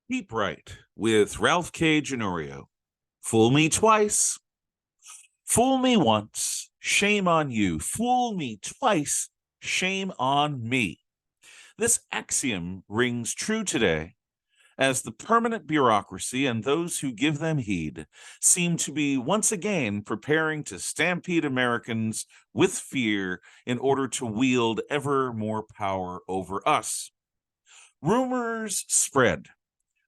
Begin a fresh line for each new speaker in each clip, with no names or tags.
Deep Right with Ralph K. Ginorio. Fool me twice. Fool me once. Shame on you. Fool me twice. Shame on me. This axiom rings true today as the permanent bureaucracy and those who give them heed seem to be once again preparing to stampede Americans with fear in order to wield ever more power over us. Rumors spread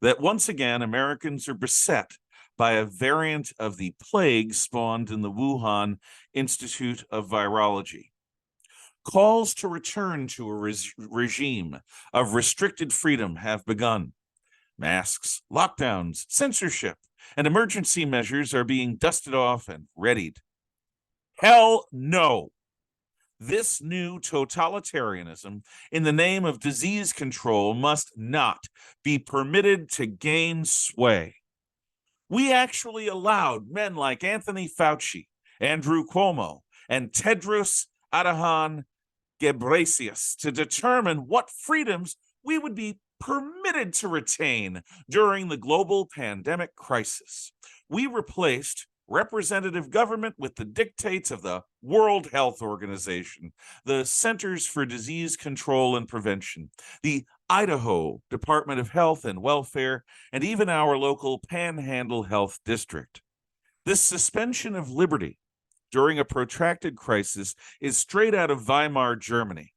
that once again Americans are beset by a variant of the plague spawned in the Wuhan Institute of Virology. Calls to return to a regime of restricted freedom have begun. Masks, lockdowns, censorship, and emergency measures are being dusted off and readied. Hell no! This new totalitarianism in the name of disease control must not be permitted to gain sway. We actually allowed men like Anthony Fauci, Andrew Cuomo, and Tedros Adhanom Ghebreyesus to determine what freedoms we would be permitted to retain during the global pandemic crisis. We replaced representative government with the dictates of the World Health Organization, the Centers for Disease Control and Prevention, the Idaho Department of Health and Welfare, and even our local Panhandle Health District. This suspension of liberty during a protracted crisis is straight out of Weimar Germany.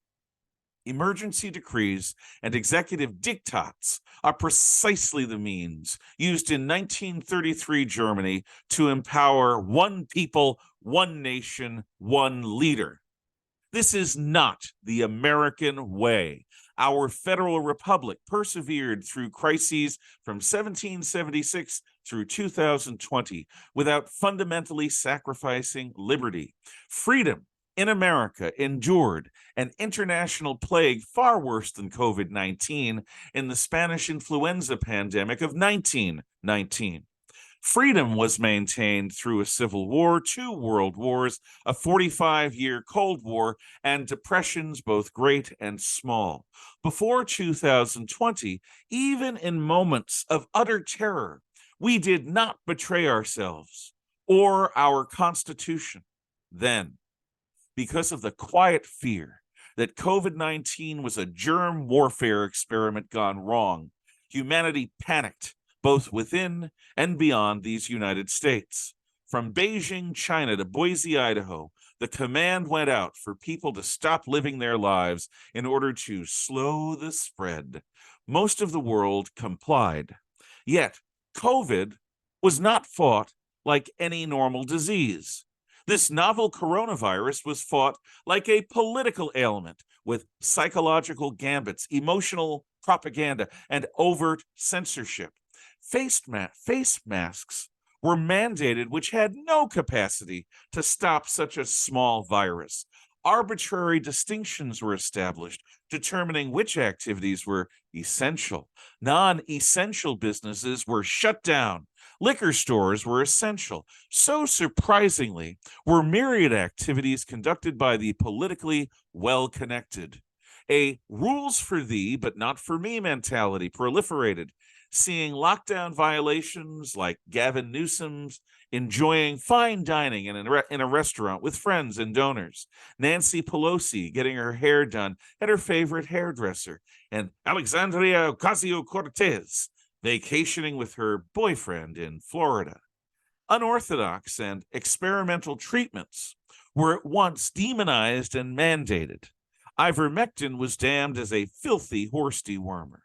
Emergency decrees and executive diktats are precisely the means used in 1933 Germany to empower one people, one nation, one leader. This is not the American way. Our federal republic persevered through crises from 1776 through 2020 without fundamentally sacrificing liberty. Freedom in America endured an international plague far worse than COVID-19 in the Spanish influenza pandemic of 1919. Freedom was maintained through a civil war, 2 world wars, a 45-year Cold War, and depressions both great and small. Before 2020, even in moments of utter terror, we did not betray ourselves or our Constitution. Then, because of the quiet fear that COVID-19 was a germ warfare experiment gone wrong, humanity panicked both within and beyond these United States. From Beijing, China to Boise, Idaho, the command went out for people to stop living their lives in order to slow the spread. Most of the world complied. Yet, COVID was not fought like any normal disease. This novel coronavirus was fought like a political ailment with psychological gambits, emotional propaganda, and overt censorship. Face masks were mandated, which had no capacity to stop such a small virus. Arbitrary distinctions were established, determining which activities were essential. Non-essential businesses were shut down. Liquor stores were essential. So surprisingly, were myriad activities conducted by the politically well-connected. A rules for thee, but not for me mentality proliferated, seeing lockdown violations like Gavin Newsom's enjoying fine dining in a restaurant with friends and donors, Nancy Pelosi getting her hair done at her favorite hairdresser, and Alexandria Ocasio-Cortez vacationing with her boyfriend in Florida. Unorthodox and experimental treatments were at once demonized and mandated. Ivermectin was damned as a filthy horse dewormer.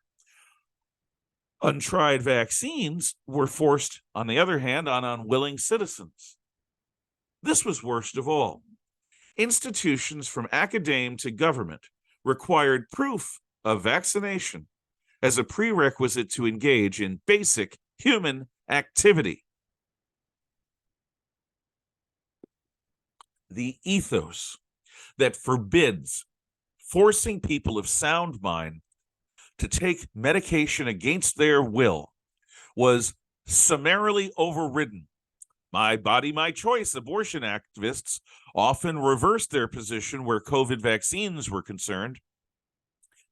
Untried vaccines were forced, on the other hand, on unwilling citizens. This was worst of all. Institutions from academe to government required proof of vaccination as a prerequisite to engage in basic human activity. The ethos that forbids forcing people of sound mind to take medication against their will was summarily overridden. My body, my choice abortion activists often reversed their position where COVID vaccines were concerned.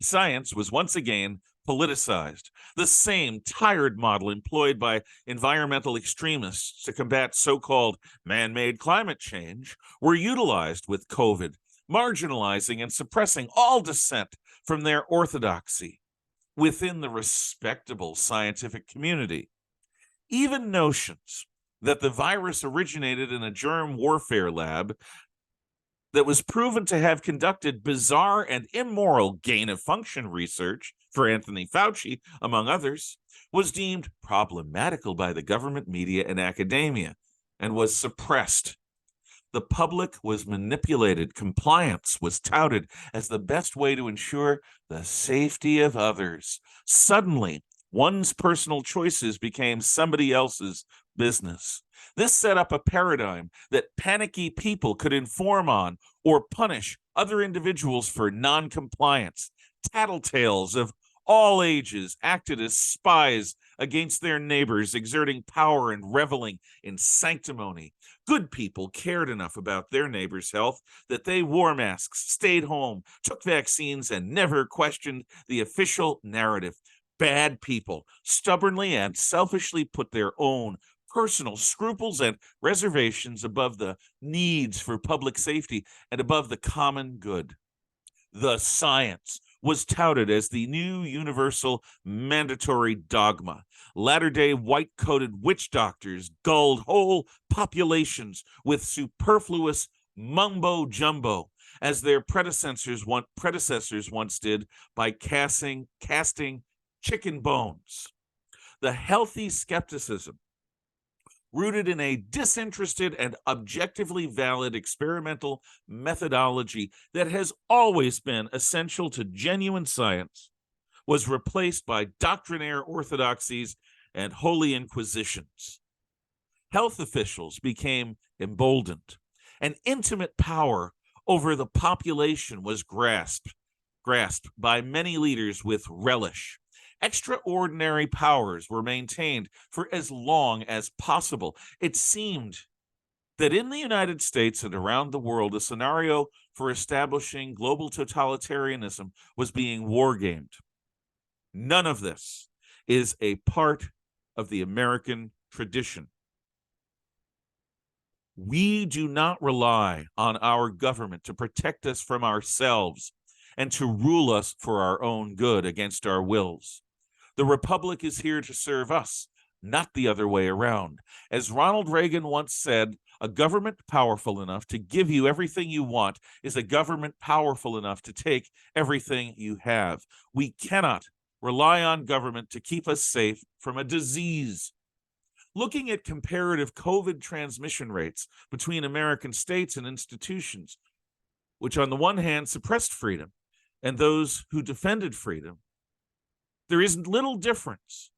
Science was once again politicized. The same tired model employed by environmental extremists to combat so-called man-made climate change were utilized with COVID, marginalizing and suppressing all dissent from their orthodoxy within the respectable scientific community. Even notions that the virus originated in a germ warfare lab that was proven to have conducted bizarre and immoral gain-of-function research for Anthony Fauci, among others, was deemed problematical by the government, media, and academia, and was suppressed. The public was manipulated. Compliance was touted as the best way to ensure the safety of others. Suddenly, one's personal choices became somebody else's business. This set up a paradigm that panicky people could inform on or punish other individuals for non-compliance. Tattletales of all ages acted as spies against their neighbors, exerting power and reveling in sanctimony. Good people cared enough about their neighbors' health that they wore masks, stayed home, took vaccines, and never questioned the official narrative. Bad people stubbornly and selfishly put their own personal scruples and reservations above the needs for public safety and above the common good. The science was touted as the new universal mandatory dogma. Latter-day white-coated witch doctors gulled whole populations with superfluous mumbo-jumbo, as their predecessors once did by casting chicken bones. The healthy skepticism, rooted in a disinterested and objectively valid experimental methodology that has always been essential to genuine science, was replaced by doctrinaire orthodoxies and holy inquisitions. Health officials became emboldened, and intimate power over the population was grasped by many leaders with relish. Extraordinary powers were maintained for as long as possible. It seemed that in the United States and around the world, a scenario for establishing global totalitarianism was being wargamed. None of this is a part of the American tradition. We do not rely on our government to protect us from ourselves and to rule us for our own good against our wills. The Republic is here to serve us, not the other way around. As Ronald Reagan once said, a government powerful enough to give you everything you want is a government powerful enough to take everything you have. We cannot rely on government to keep us safe from a disease. Looking at comparative COVID transmission rates between American states and institutions, which on the one hand suppressed freedom, and those who defended freedom, there is little difference.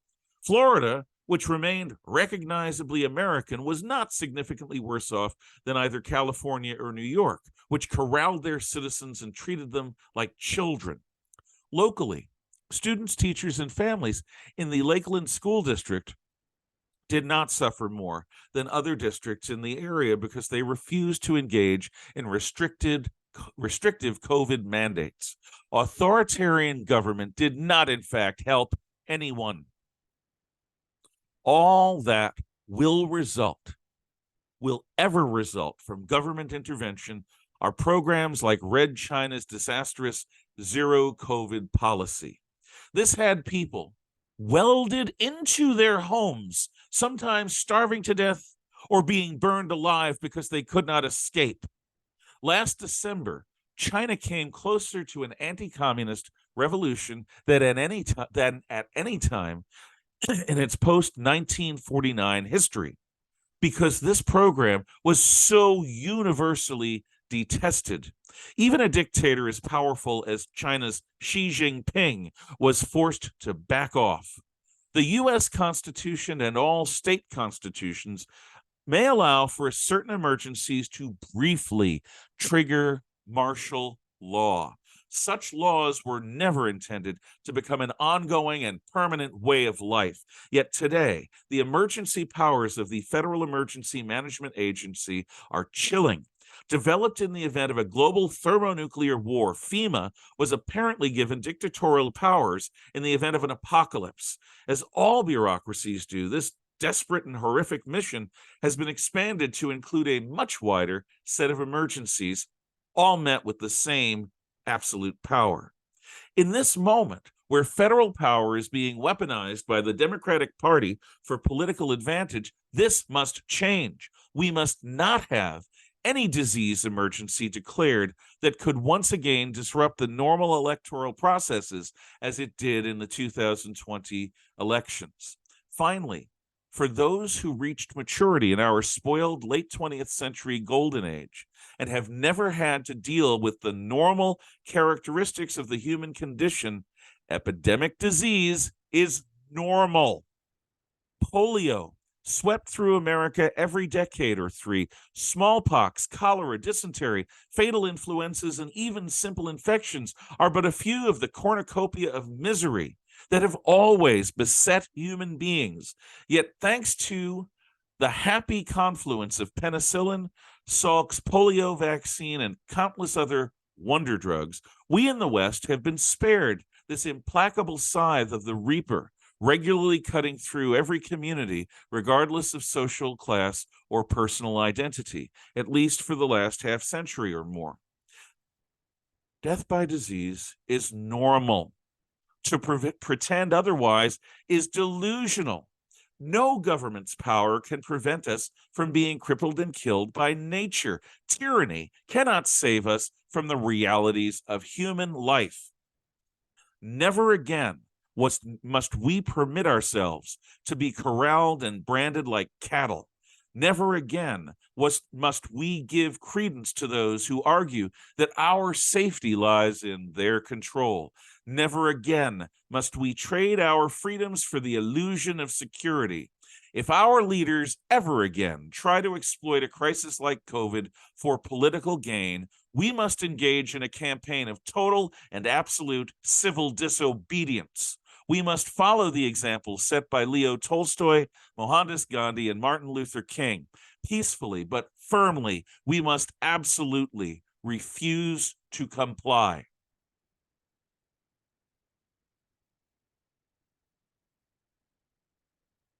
Florida, which remained recognizably American, was not significantly worse off than either California or New York, which corralled their citizens and treated them like children. Locally, students, teachers, and families in the Lakeland School District did not suffer more than other districts in the area because they refused to engage in restrictive COVID mandates. Authoritarian government did not, in fact, help anyone. All that will ever result from government intervention are programs like Red China's disastrous zero COVID policy. This had people welded into their homes, sometimes starving to death or being burned alive because they could not escape. Last December, China came closer to an anti-communist revolution than at any time in its post-1949 history, because this program was so universally detested. Even a dictator as powerful as China's Xi Jinping was forced to back off. The U.S. Constitution and all state constitutions may allow for certain emergencies to briefly trigger martial law. Such laws were never intended to become an ongoing and permanent way of life. Yet today, the emergency powers of the Federal Emergency Management Agency are chilling. Developed in the event of a global thermonuclear war, FEMA was apparently given dictatorial powers in the event of an apocalypse. As all bureaucracies do, this desperate and horrific mission has been expanded to include a much wider set of emergencies, all met with the same absolute power. In this moment, where federal power is being weaponized by the Democratic Party for political advantage, this must change. We must not have any disease emergency declared that could once again disrupt the normal electoral processes as it did in the 2020 elections. Finally, for those who reached maturity in our spoiled late 20th century golden age and have never had to deal with the normal characteristics of the human condition, epidemic disease is normal. Polio swept through America every decade or three. Smallpox, cholera, dysentery, fatal influenzas, and even simple infections are but a few of the cornucopia of misery that have always beset human beings. Yet, thanks to the happy confluence of penicillin, Salk's polio vaccine, and countless other wonder drugs, we in the West have been spared this implacable scythe of the reaper, regularly cutting through every community, regardless of social class or personal identity, at least for the last half century or more. Death by disease is normal. To pretend otherwise is delusional. No government's power can prevent us from being crippled and killed by nature. Tyranny cannot save us from the realities of human life. Never again must we permit ourselves to be corralled and branded like cattle. Never again must we give credence to those who argue that our safety lies in their control. Never again must we trade our freedoms for the illusion of security. If our leaders ever again try to exploit a crisis like COVID for political gain, we must engage in a campaign of total and absolute civil disobedience. We must follow the example set by Leo Tolstoy, Mohandas Gandhi, and Martin Luther King. Peacefully but firmly, we must absolutely refuse to comply.